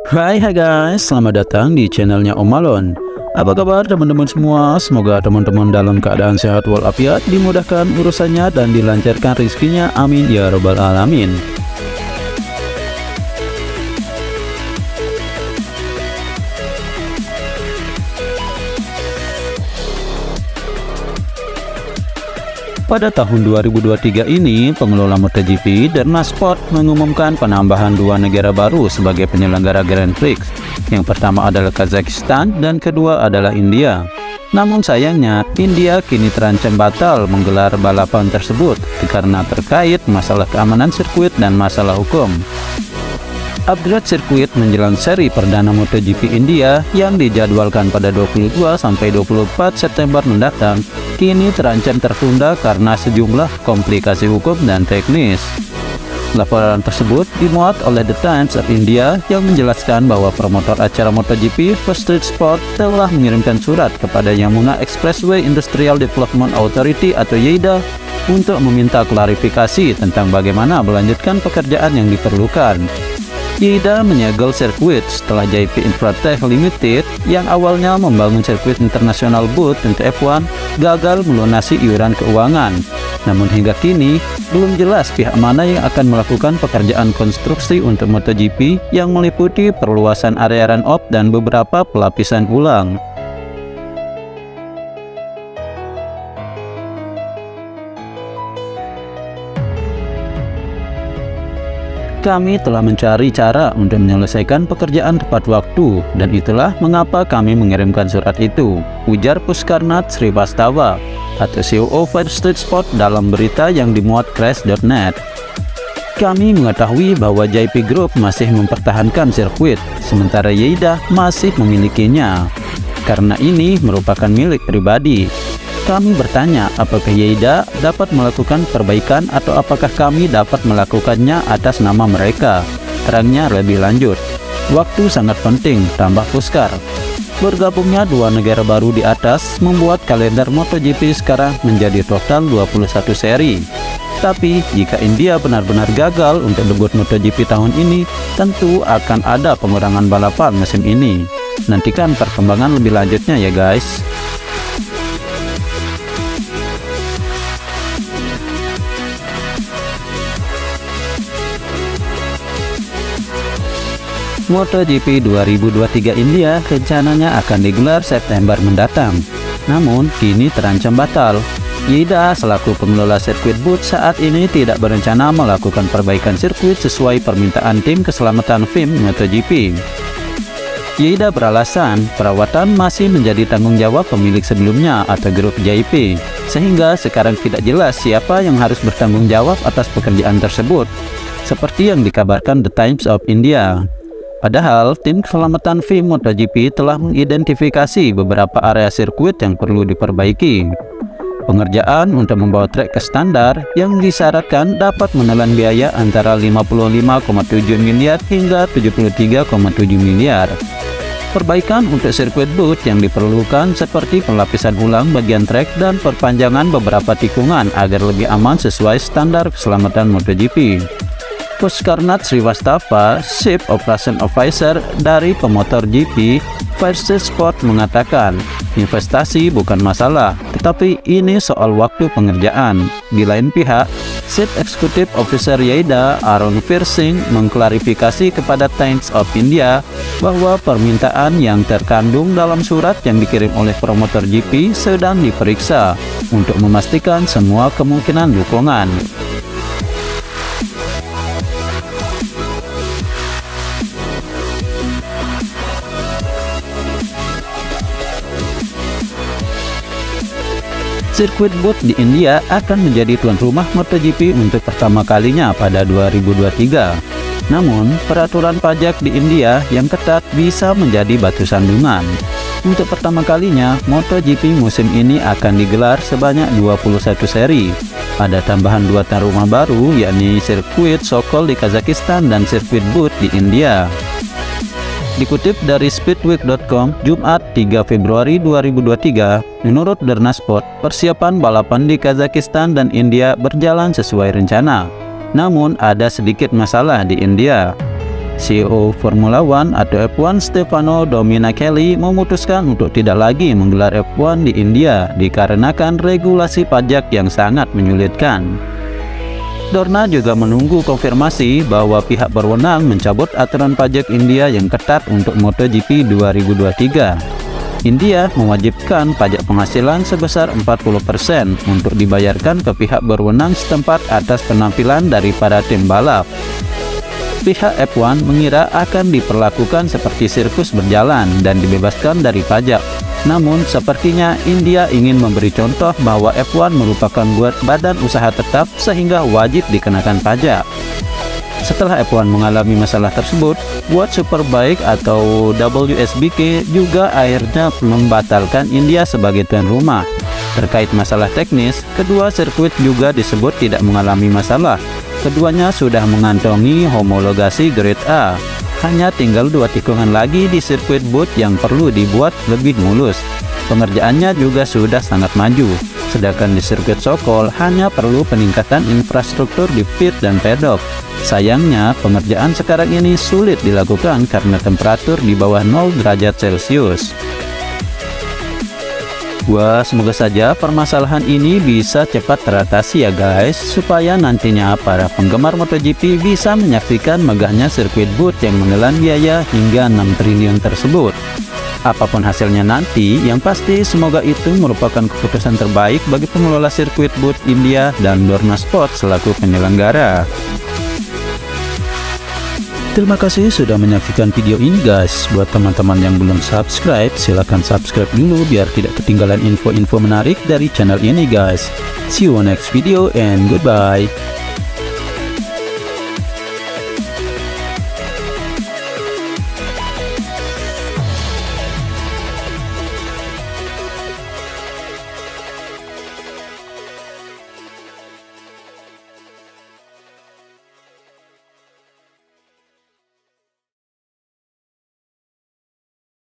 Hai guys, selamat datang di channelnya Om Malon. Apa kabar teman-teman semua? Semoga teman-teman dalam keadaan sehat walafiat, dimudahkan urusannya dan dilancarkan rezekinya. Amin ya robbal alamin. Pada tahun 2023 ini, pengelola MotoGP Dorna Sport mengumumkan penambahan dua negara baru sebagai penyelenggara Grand Prix. Yang pertama adalah Kazakhstan dan kedua adalah India. Namun sayangnya, India kini terancam batal menggelar balapan tersebut karena terkait masalah keamanan sirkuit dan masalah hukum. Upgrade sirkuit menjelang seri perdana MotoGP India yang dijadwalkan pada 22-24 September mendatang kini terancam tertunda karena sejumlah komplikasi hukum dan teknis. Laporan tersebut dimuat oleh The Times of India yang menjelaskan bahwa promotor acara MotoGP First Street Sport telah mengirimkan surat kepada Yamuna Expressway Industrial Development Authority atau YEIDA untuk meminta klarifikasi tentang bagaimana melanjutkan pekerjaan yang diperlukan. YEIDA menyegel sirkuit setelah JP Infratech Limited yang awalnya membangun sirkuit internasional boot untuk F1 gagal melunasi iuran keuangan. Namun hingga kini belum jelas pihak mana yang akan melakukan pekerjaan konstruksi untuk MotoGP yang meliputi perluasan area run-off dan beberapa pelapisan ulang. Kami telah mencari cara untuk menyelesaikan pekerjaan tepat waktu, dan itulah mengapa kami mengirimkan surat itu, ujar Puskarnat Srivastava atau CEO First Street Sport dalam berita yang dimuat Crash.net. Kami mengetahui bahwa JP Group masih mempertahankan sirkuit, sementara YEIDA masih memilikinya. Karena ini merupakan milik pribadi. Kami bertanya apakah YEIDA dapat melakukan perbaikan atau apakah kami dapat melakukannya atas nama mereka, terangnya lebih lanjut. Waktu sangat penting, tambah Puskar. Bergabungnya dua negara baru di atas membuat kalender MotoGP sekarang menjadi total 21 seri. Tapi jika India benar-benar gagal untuk debut MotoGP tahun ini, tentu akan ada pengurangan balapan musim ini. Nantikan perkembangan lebih lanjutnya ya guys. MotoGP 2023 India rencananya akan digelar September mendatang, namun kini terancam batal. YEIDA selaku pengelola sirkuit boot saat ini tidak berencana melakukan perbaikan sirkuit sesuai permintaan tim keselamatan FIM MotoGP. YEIDA beralasan perawatan masih menjadi tanggung jawab pemilik sebelumnya atau grup JP, sehingga sekarang tidak jelas siapa yang harus bertanggung jawab atas pekerjaan tersebut, seperti yang dikabarkan The Times of India. Padahal, tim keselamatan FIM MotoGP telah mengidentifikasi beberapa area sirkuit yang perlu diperbaiki. Pengerjaan untuk membawa trek ke standar yang disyaratkan dapat menelan biaya antara 55,7 miliar hingga 73,7 miliar. Perbaikan untuk sirkuit boot yang diperlukan seperti pelapisan ulang bagian trek dan perpanjangan beberapa tikungan agar lebih aman sesuai standar keselamatan MotoGP. Puskarnat Srivastava, Chief Operation Officer dari pemotor GP First Street Sport mengatakan, investasi bukan masalah, tetapi ini soal waktu pengerjaan. Di lain pihak, Chief Executive Officer YEIDA, Arun Virsing, mengklarifikasi kepada Times of India bahwa permintaan yang terkandung dalam surat yang dikirim oleh promotor GP sedang diperiksa untuk memastikan semua kemungkinan dukungan. Sirkuit boot di India akan menjadi tuan rumah MotoGP untuk pertama kalinya pada 2023. Namun, peraturan pajak di India yang ketat bisa menjadi batu sandungan. Untuk pertama kalinya, MotoGP musim ini akan digelar sebanyak 21 seri. Ada tambahan dua tuan rumah baru, yakni sirkuit Sokol di Kazakhstan dan sirkuit boot di India. Dikutip dari Speedweek.com, Jumat 3 Februari 2023, menurut Dorna Sport, persiapan balapan di Kazakhstan dan India berjalan sesuai rencana. Namun, ada sedikit masalah di India. CEO Formula One atau F1 Stefano Domenicali memutuskan untuk tidak lagi menggelar F1 di India dikarenakan regulasi pajak yang sangat menyulitkan. Dorna juga menunggu konfirmasi bahwa pihak berwenang mencabut aturan pajak India yang ketat untuk MotoGP 2023. India mewajibkan pajak penghasilan sebesar 40% untuk dibayarkan ke pihak berwenang setempat atas penampilan daripada tim balap. Pihak F1 mengira akan diperlakukan seperti sirkus berjalan dan dibebaskan dari pajak. Namun, sepertinya India ingin memberi contoh bahwa F1 merupakan badan usaha tetap sehingga wajib dikenakan pajak. Setelah F1 mengalami masalah tersebut, World Superbike atau WSBK juga akhirnya membatalkan India sebagai tuan rumah. Terkait masalah teknis, kedua sirkuit juga disebut tidak mengalami masalah. Keduanya sudah mengantongi homologasi grade A. Hanya tinggal 2 tikungan lagi di sirkuit boot yang perlu dibuat lebih mulus. Pengerjaannya juga sudah sangat maju. Sedangkan di sirkuit Sokol hanya perlu peningkatan infrastruktur di pit dan pedok. Sayangnya, pengerjaan sekarang ini sulit dilakukan karena temperatur di bawah 0 derajat Celcius. Wah, semoga saja permasalahan ini bisa cepat teratasi ya guys, supaya nantinya para penggemar MotoGP bisa menyaksikan megahnya sirkuit boot yang menelan biaya hingga 6 triliun tersebut. Apapun hasilnya nanti, yang pasti semoga itu merupakan keputusan terbaik bagi pengelola sirkuit boot India dan Dorna Sport selaku penyelenggara. Terima kasih sudah menyaksikan video ini guys. Buat teman-teman yang belum subscribe, silahkan subscribe dulu biar tidak ketinggalan info-info menarik dari channel ini guys. See you on next video and goodbye.